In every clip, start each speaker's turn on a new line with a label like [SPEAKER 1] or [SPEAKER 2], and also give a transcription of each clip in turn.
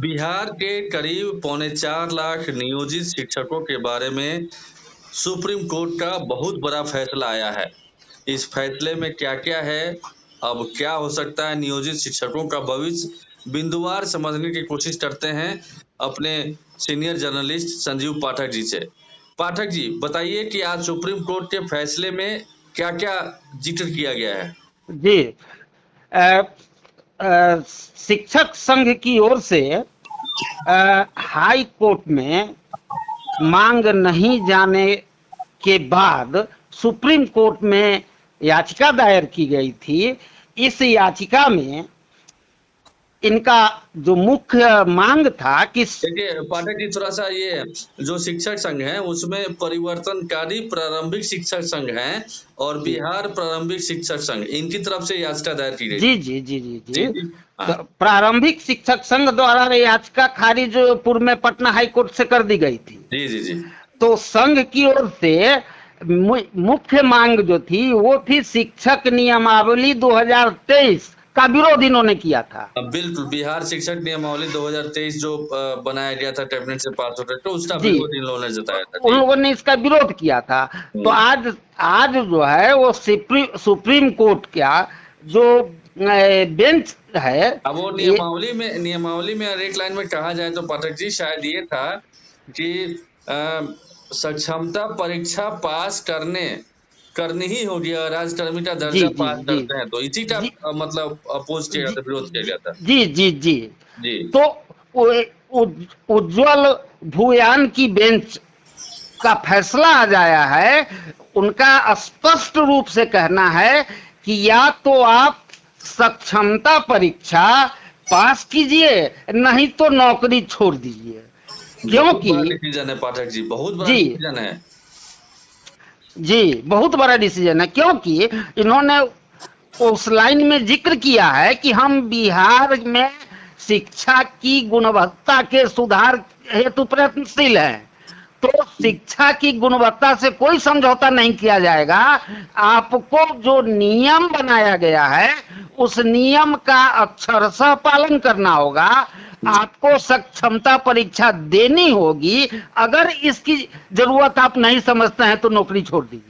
[SPEAKER 1] बिहार के करीब 4.25 लाख नियोजित शिक्षकों के बारे में सुप्रीम कोर्ट का बहुत बड़ा फैसला आया है। इस फैसले में क्या-क्या है, अब क्या हो सकता है नियोजित शिक्षकों का भविष्य, बिंदुवार समझने की कोशिश करते हैं अपने सीनियर जर्नलिस्ट संजीव पाठक जी से। पाठक जी, बताइए कि आज सुप्रीम कोर्ट के फैसले में क्या-क्या जिक्र किया गया है?
[SPEAKER 2] जी, शिक्षक संघ की ओर से हाई कोर्ट में मांग नहीं जाने के बाद सुप्रीम कोर्ट में याचिका दायर की गई थी। इस याचिका में इनका जो मुख्य मांग था कि
[SPEAKER 1] देखिए पाठक जी, थोड़ा सा ये जो शिक्षक संघ है उसमें परिवर्तनकारी प्रारंभिक शिक्षक संघ है और बिहार प्रारंभिक शिक्षक संघ, इनकी तरफ से याचिका दायर की गई।
[SPEAKER 2] जी जी जी जी जी, जी। तो प्रारंभिक शिक्षक संघ द्वारा याचिका खारिज पूर्व में पटना हाई कोर्ट से कर दी गई थी।
[SPEAKER 1] जी जी जी।
[SPEAKER 2] तो संघ की ओर से मुख्य मांग जो थी वो थी शिक्षक नियमावली 2023 का विरोध इन्होंने किया था।
[SPEAKER 1] बिल्कुल, बिहार शिक्षक नियमावली 2023 जो बनाया गया था कैबिनेट से पास होकर, तो उसका विरोध इन लोगों ने जताया था।
[SPEAKER 2] उन लोगों ने इसका विरोध किया था। तो आज जो है वो सुप्रीम कोर्ट का जो बेंच है,
[SPEAKER 1] अब वो नियमावली में एक लाइन में कहा जाए तो पाठक जी शायद ये था कि सक्षमता परीक्षा पास करनी ही होगी और राजकर्मी का दर्जा पास करते हैं, तो इसी का मतलब अपोज किया गया था, विरोध किया गया था।
[SPEAKER 2] जी जी जी
[SPEAKER 1] जी।
[SPEAKER 2] तो उज्ज्वल भूयान की बेंच का फैसला आ जाया है। उनका स्पष्ट रूप से कहना है कि या तो आप सक्षमता परीक्षा पास कीजिए, नहीं तो नौकरी छोड़ दीजिए। क्योंकि
[SPEAKER 1] डिसीजन है पाठक जी, बहुत बड़ा डिसीजन है।
[SPEAKER 2] जी, बहुत बड़ा डिसीजन है, क्योंकि इन्होंने उस लाइन में जिक्र किया है कि हम बिहार में शिक्षा की गुणवत्ता के सुधार हेतु प्रयत्नशील हैं। तो शिक्षा की गुणवत्ता से कोई समझौता नहीं किया जाएगा। आपको जो नियम बनाया गया है उस नियम का अक्षरशः पालन करना होगा। आपको सक्षमता परीक्षा देनी होगी। अगर इसकी जरूरत आप नहीं समझते हैं तो नौकरी छोड़ दीजिए।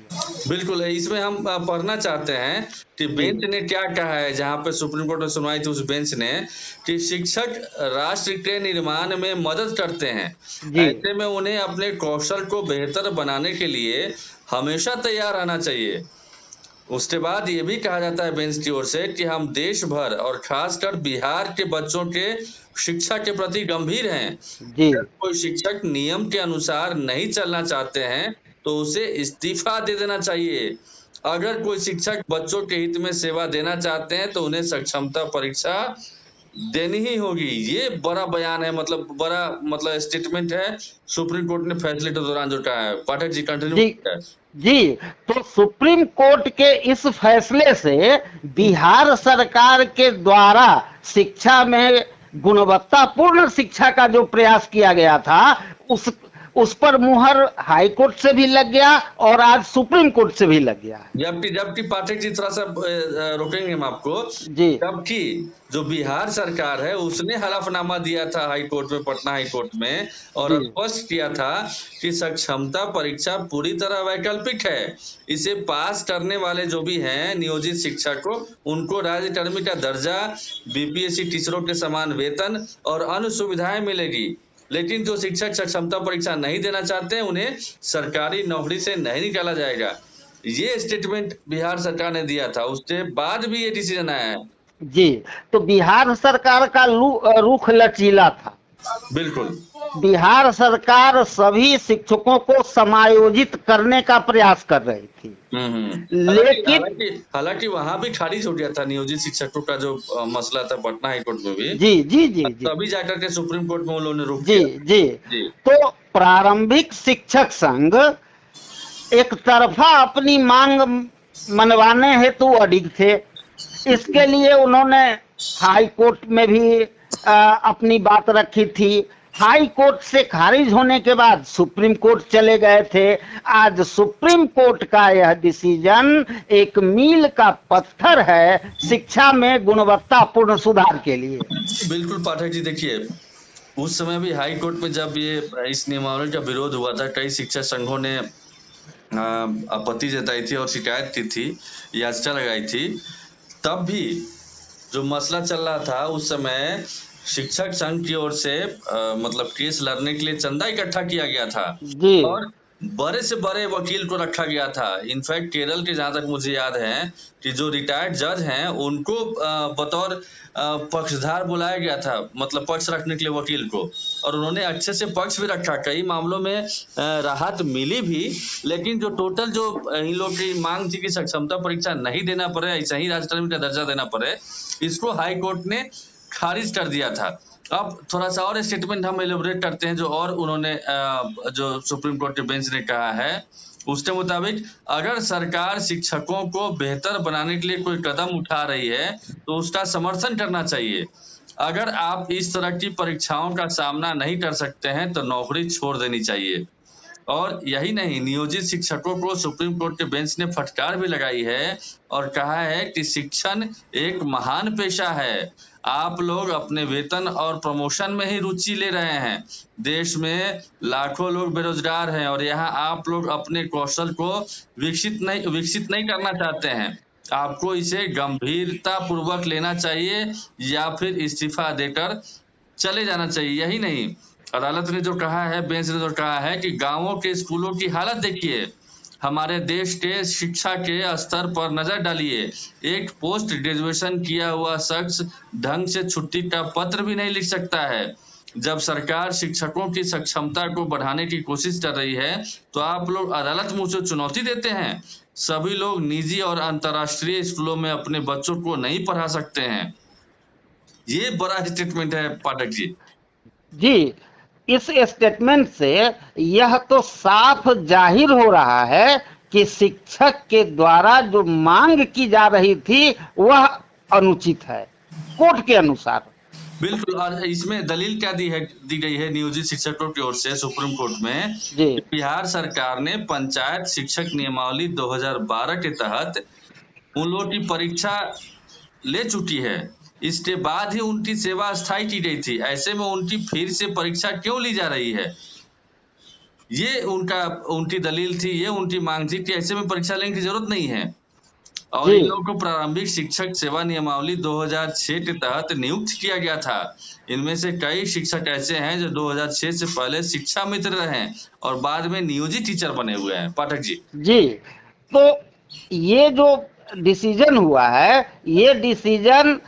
[SPEAKER 1] बिल्कुल, इसमें हम पढ़ना चाहते हैं कि बेंच ने क्या कहा है। जहां पे सुप्रीम कोर्ट में सुनवाई थी उस बेंच ने कि शिक्षक राष्ट्र के निर्माण में मदद करते हैं, ऐसे में उन्हें अपने कौशल को बेहतर बनाने के लिए हमेशा तैयार रहना चाहिए। उसके बाद ये भी कहा जाता है बेंच की ओर से कि हम देश भर और खासकर बिहार के बच्चों के शिक्षा के प्रति गंभीर हैं। अगर कोई शिक्षक नियम के अनुसार नहीं चलना चाहते हैं तो उसे इस्तीफा दे देना चाहिए। अगर कोई शिक्षक बच्चों के हित में सेवा देना चाहते हैं तो उन्हें सक्षमता परीक्षा देनी ही होगी। ये बड़ा बयान है, बड़ा स्टेटमेंट है सुप्रीम कोर्ट ने फैसले के दौरान जो कहा है। पाठक जी कंटिन्यू।
[SPEAKER 2] जी, तो सुप्रीम कोर्ट के इस फैसले से बिहार सरकार के द्वारा शिक्षा में गुणवत्तापूर्ण शिक्षा का जो प्रयास किया गया था उस पर मुहर हाई कोर्ट से भी लग गया और आज सुप्रीम कोर्ट से भी लग गया।
[SPEAKER 1] जबकि पाठक जी थोड़ा सा रोकेंगे हम आपको
[SPEAKER 2] जी।
[SPEAKER 1] जबकि जो बिहार सरकार है उसने हलफनामा दिया था हाई कोर्ट में, पटना हाई कोर्ट में, और स्पष्ट किया था कि सक्षमता परीक्षा पूरी तरह वैकल्पिक है। इसे पास करने वाले जो भी हैं नियोजित शिक्षक को, उनको राज्यकर्मी का दर्जा, बीपीएससी टीचरों के समान वेतन और अन्य सुविधाएं मिलेगी। लेकिन जो शिक्षक सक्षमता परीक्षा नहीं देना चाहते हैं उन्हें सरकारी नौकरी से नहीं निकाला जाएगा। ये स्टेटमेंट बिहार सरकार ने दिया था, उसके बाद भी ये डिसीजन आया है।
[SPEAKER 2] जी, तो बिहार सरकार का रुख लचीला था।
[SPEAKER 1] बिल्कुल,
[SPEAKER 2] बिहार सरकार सभी शिक्षकों को समायोजित करने का प्रयास कर रही थी।
[SPEAKER 1] लेकिन हालांकि वहां भी खारिज हो गया था नियोजित शिक्षकों का जो मसला था पटना हाई कोर्ट में भी।
[SPEAKER 2] जी जी जी जी,
[SPEAKER 1] तभी जाकर के सुप्रीम कोर्ट में उन लोगों ने रोक
[SPEAKER 2] दिया। जी जी, तो प्रारंभिक शिक्षक संघ एक तरफा अपनी मांग मनवाने हेतु अडिग थे। इसके लिए उन्होंने हाई कोर्ट में भी अपनी बात रखी थी। हाई कोर्ट से खारिज होने के बाद सुप्रीम कोर्ट चले गए थे। आज सुप्रीम कोर्ट का यह डिसीजन एक मील का पत्थर है शिक्षा में गुणवत्तापूर्ण सुधार के लिए।
[SPEAKER 1] बिल्कुल पाठक जी, देखिए उस समय भी हाई कोर्ट में जब ये इस नियमावली का विरोध हुआ था, कई शिक्षक संघों ने आपत्ति जताई थी और शिकायत की थी, याचिका लगाई थी। तब भी जो मसला चल रहा था उस समय शिक्षक संघ की ओर से मतलब केस लड़ने के लिए चंदा इकट्ठा किया गया था
[SPEAKER 2] जी
[SPEAKER 1] और बड़े से बड़े वकील को रखा गया था। इनफैक्ट केरल के जहां तक मुझे याद है कि जो रिटायर्ड जज हैं उनको बतौर पक्षधार बुलाया गया था, मतलब पक्ष रखने के लिए वकील को, और उन्होंने अच्छे से पक्ष भी रखा। कई मामलों में राहत मिली भी, लेकिन जो टोटल जो इन लोग की मांग थी कि सक्षमता परीक्षा नहीं देना पड़े, ऐसा ही राजकर्मी का दर्जा देना पड़े, इसको हाई कोर्ट ने खारिज कर दिया था। अब थोड़ा सा और स्टेटमेंट हम एलिबोरेट करते हैं जो और उन्होंने जो सुप्रीम कोर्ट के बेंच ने कहा है उसके मुताबिक, अगर सरकार शिक्षकों को बेहतर बनाने के लिए कोई कदम उठा रही है तो उसका समर्थन करना चाहिए। अगर आप इस तरह की परीक्षाओं का सामना नहीं कर सकते हैं तो नौकरी छोड़ देनी चाहिए। और यही नहीं, नियोजित शिक्षकों को सुप्रीम कोर्ट के बेंच ने फटकार भी लगाई है और कहा है कि शिक्षण एक महान पेशा है। आप लोग अपने वेतन और प्रमोशन में ही रुचि ले रहे हैं। देश में लाखों लोग बेरोजगार हैं और यहाँ आप लोग अपने कौशल को विकसित नहीं करना चाहते हैं। आपको इसे गंभीरता पूर्वक लेना चाहिए या फिर इस्तीफा देकर चले जाना चाहिए। यही नहीं, अदालत ने जो कहा है, बेंच ने जो कहा है कि गांवों के स्कूलों की हालत देखिए, हमारे देश के शिक्षा के स्तर पर नजर डालिए। एक पोस्ट ग्रेजुएशन किया हुआ शख्स ढंग से छुट्टी का पत्र भी नहीं लिख सकता है। जब सरकार शिक्षकों की सक्षमता को बढ़ाने की कोशिश कर रही है तो आप लोग अदालत मुंह से चुनौती देते हैं। सभी लोग निजी और अंतर्राष्ट्रीय स्कूलों में अपने बच्चों को नहीं पढ़ा सकते हैं। ये बड़ा स्टेटमेंट है पाठक जी।
[SPEAKER 2] जी, इस स्टेटमेंट से यह तो साफ जाहिर हो रहा है कि शिक्षक के द्वारा जो मांग की जा रही थी वह अनुचित है कोर्ट के अनुसार।
[SPEAKER 1] बिल्कुल, और इसमें दलील क्या दी गई है नियोजित शिक्षकों की ओर से सुप्रीम कोर्ट में, बिहार सरकार ने पंचायत शिक्षक नियमावली 2012 के तहत उन लोगों की परीक्षा ले चुकी है। इसके बाद ही उनकी सेवा अस्थायी की गई थी। ऐसे में उनकी फिर से परीक्षा क्यों ली जा रही है? ये उनकी दलील थी, ये उनकी मांग थी कि ऐसे में परीक्षा लेने की जरूरत नहीं है। और इन लोगों को प्रारंभिक शिक्षक सेवा नियमावली 2006 के तहत नियुक्त किया गया था। इनमें से कई शिक्षक ऐसे हैं जो 2006 से पहले शिक्षा मित्र रहे और बाद में नियोजित टीचर बने हुए हैं। पाठक जी
[SPEAKER 2] जी, तो ये जो डिसीजन हुआ है, ये डिसीजन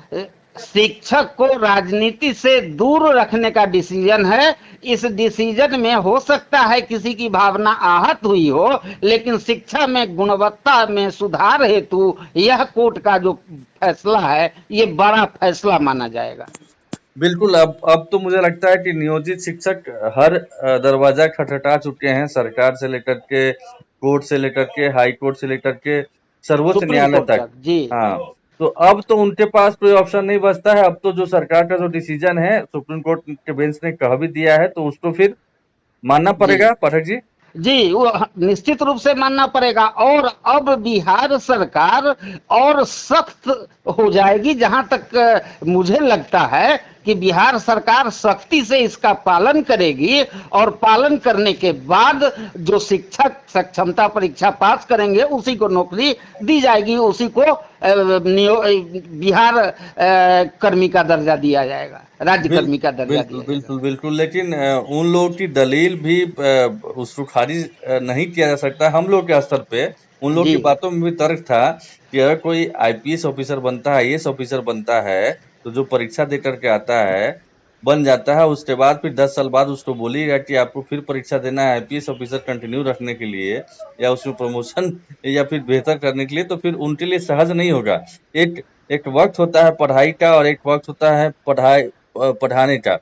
[SPEAKER 2] शिक्षक को राजनीति से दूर रखने का डिसीजन है। इस डिसीजन में हो सकता है किसी की भावना आहत हुई हो, लेकिन शिक्षा में गुणवत्ता में सुधार हेतु यह कोर्ट का जो फैसला है ये बड़ा फैसला माना जाएगा।
[SPEAKER 1] बिल्कुल, अब तो मुझे लगता है कि नियोजित शिक्षक हर दरवाजा खटखटा चुके हैं, सरकार से लेकर के, कोर्ट से लेकर के, हाई कोर्ट से लेकर के, सर्वोच्च न्यायालय तक।
[SPEAKER 2] जी
[SPEAKER 1] हाँ, तो अब तो उनके पास कोई ऑप्शन नहीं बचता है। अब तो जो सरकार का जो डिसीजन है, सुप्रीम कोर्ट के बेंच ने कह भी दिया है, तो उसको फिर मानना पड़ेगा। पाठक जी
[SPEAKER 2] जी, वो निश्चित रूप से मानना पड़ेगा। और अब बिहार सरकार और सख्त हो जाएगी। जहां तक मुझे लगता है कि बिहार सरकार सख्ती से इसका पालन करेगी और पालन करने के बाद जो शिक्षक सक्षमता परीक्षा पास करेंगे उसी को नौकरी दी जाएगी, उसी को बिहार कर्मी का दर्जा दिया जाएगा, राज्य कर्मी का दर्जा दिया जाएगा।
[SPEAKER 1] बिल्कुल बिल्कुल, लेकिन उन लोगों की दलील भी उसको खारिज नहीं किया जा सकता। हम लोग के स्तर पे उन लोगों की बातों में भी तर्क था कि अगर कोई IPS ऑफिसर बनता है, IAS ऑफिसर बनता है, तो जो परीक्षा दे करके आता है, बन जाता है, उसके बाद फिर 10 साल बाद उसको बोलिएगा कि आपको फिर परीक्षा देना है IPS ऑफिसर कंटिन्यू रखने के लिए या उसमें प्रमोशन या फिर बेहतर करने के लिए, तो फिर उनके लिए सहज नहीं होगा। एक वक्त होता है पढ़ाई का और एक वक्त होता है पढ़ाने का।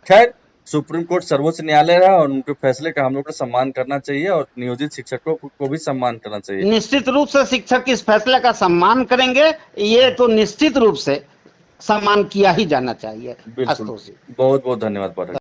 [SPEAKER 1] खैर, सुप्रीम कोर्ट सर्वोच्च न्यायालय रहा और उनके फैसले का हम लोग को सम्मान करना चाहिए और नियोजित शिक्षकों को भी सम्मान करना चाहिए।
[SPEAKER 2] निश्चित रूप से शिक्षक इस फैसले का सम्मान करेंगे, ये तो निश्चित रूप से सम्मान किया ही जाना चाहिए।
[SPEAKER 1] बिल्कुल, बहुत बहुत धन्यवाद पाठक।